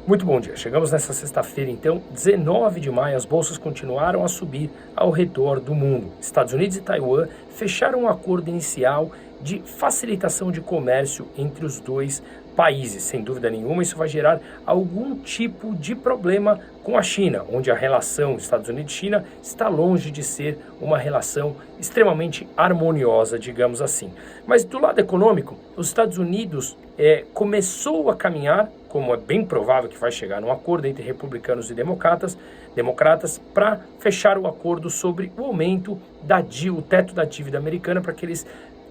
Muito bom dia. Chegamos nessa sexta-feira, então, 19 de maio, as bolsas continuaram a subir ao redor do mundo. Estados Unidos e Taiwan fecharam um acordo inicial de facilitação de comércio entre os dois países. Sem dúvida nenhuma, isso vai gerar algum tipo de problema com a China, onde a relação Estados Unidos-China está longe de ser uma relação extremamente harmoniosa, digamos assim. Mas do lado econômico, os Estados Unidos começou a caminhar, como é bem provável que vai chegar num acordo entre republicanos e democratas para fechar o acordo sobre o aumento o teto da dívida americana, para que eles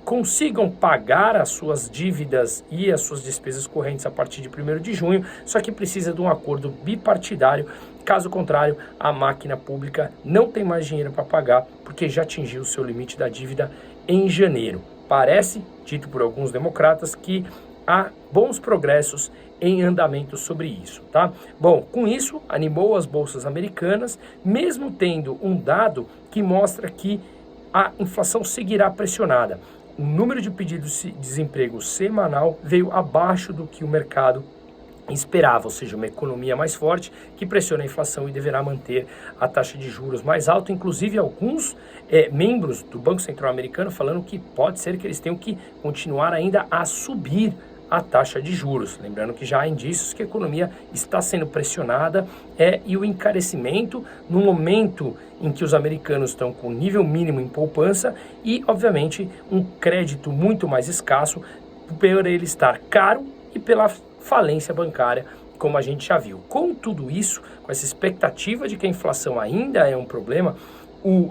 consigam pagar as suas dívidas e as suas despesas correntes a partir de 1º de junho, só que precisa de um acordo bipartidário. Caso contrário, a máquina pública não tem mais dinheiro para pagar, porque já atingiu o seu limite da dívida em janeiro. Parece, dito por alguns democratas, que há bons progressos em andamento sobre isso, tá? Bom, com isso, animou as bolsas americanas, mesmo tendo um dado que mostra que a inflação seguirá pressionada. O número de pedidos de desemprego semanal veio abaixo do que o mercado esperava, ou seja, uma economia mais forte que pressiona a inflação e deverá manter a taxa de juros mais alta. Inclusive, alguns membros do Banco Central americano falando que pode ser que eles tenham que continuar ainda a subir a taxa de juros. Lembrando que já há indícios que a economia está sendo pressionada e o encarecimento no momento em que os americanos estão com nível mínimo em poupança e, obviamente, um crédito muito mais escasso por ele estar caro e pela falência bancária, como a gente já viu. Com tudo isso, com essa expectativa de que a inflação ainda é um problema,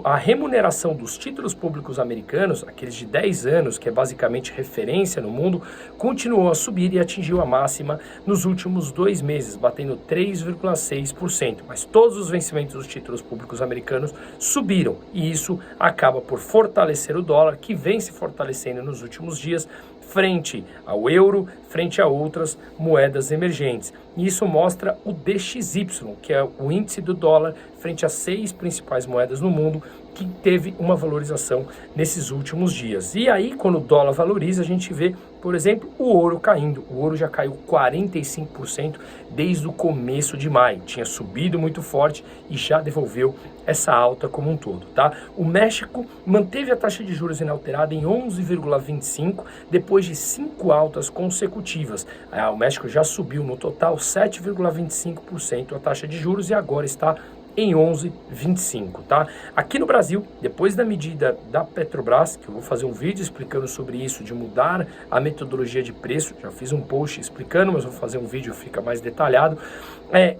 a remuneração dos títulos públicos americanos, aqueles de 10 anos, que é basicamente referência no mundo, continuou a subir e atingiu a máxima nos últimos 2 meses, batendo 3,6%. Mas todos os vencimentos dos títulos públicos americanos subiram e isso acaba por fortalecer o dólar, que vem se fortalecendo nos últimos dias, frente ao euro, frente a outras moedas emergentes. E isso mostra o DXY, que é o índice do dólar frente às 6 principais moedas no mundo, que teve uma valorização nesses últimos dias. E aí, quando o dólar valoriza, a gente vê, por exemplo, o ouro caindo. O ouro já caiu 45% desde o começo de maio. Tinha subido muito forte e já devolveu essa alta como um todo, tá? O México manteve a taxa de juros inalterada em 11,25 depois de 5 altas consecutivas. O México já subiu no total 7,25% a taxa de juros e agora está em 11,25, tá? Aqui no Brasil, depois da medida da Petrobras, que eu vou fazer um vídeo explicando sobre isso, de mudar a metodologia de preço, já fiz um post explicando, mas vou fazer um vídeo que fica mais detalhado,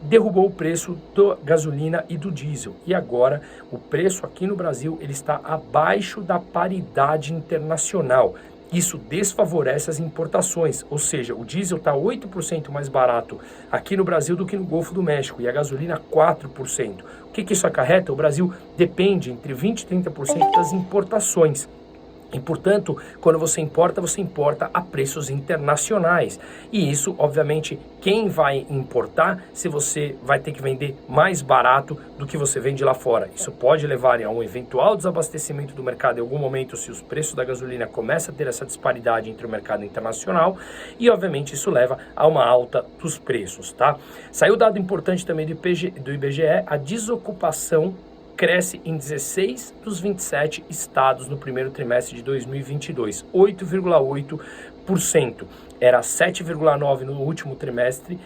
derrubou o preço da gasolina e do diesel. E agora, o preço aqui no Brasil, ele está abaixo da paridade internacional. Isso desfavorece as importações, ou seja, o diesel está 8% mais barato aqui no Brasil do que no Golfo do México e a gasolina 4%. O que isso acarreta? O Brasil depende entre 20% e 30% das importações. E, portanto, quando você importa a preços internacionais. E isso, obviamente, quem vai importar, se você vai ter que vender mais barato do que você vende lá fora. Isso pode levar a um eventual desabastecimento do mercado em algum momento, se os preços da gasolina começam a ter essa disparidade entre o mercado internacional. E, obviamente, isso leva a uma alta dos preços, tá? Saiu dado importante também do IBGE, a desocupação cresce em 16 dos 27 estados no primeiro trimestre de 2022, 8,8%. Era 7,9% no último trimestre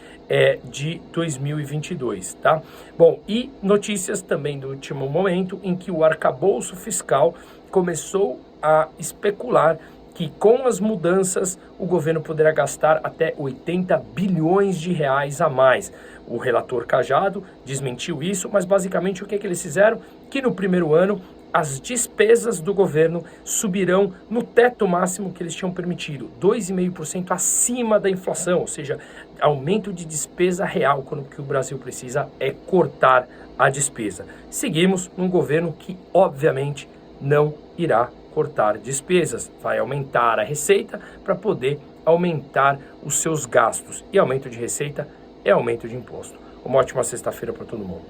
de 2022, tá? Bom, e notícias também do último momento em que o arcabouço fiscal começou a especular que com as mudanças o governo poderá gastar até 80 bilhões de reais a mais. O relator Cajado desmentiu isso, mas basicamente o que eles fizeram? Que no primeiro ano as despesas do governo subirão no teto máximo que eles tinham permitido, 2,5% acima da inflação, ou seja, aumento de despesa real, quando o que o Brasil precisa é cortar a despesa. Seguimos num governo que, obviamente, não irá cortar despesas, vai aumentar a receita para poder aumentar os seus gastos. E aumento de receita é aumento de imposto. Uma ótima sexta-feira para todo mundo.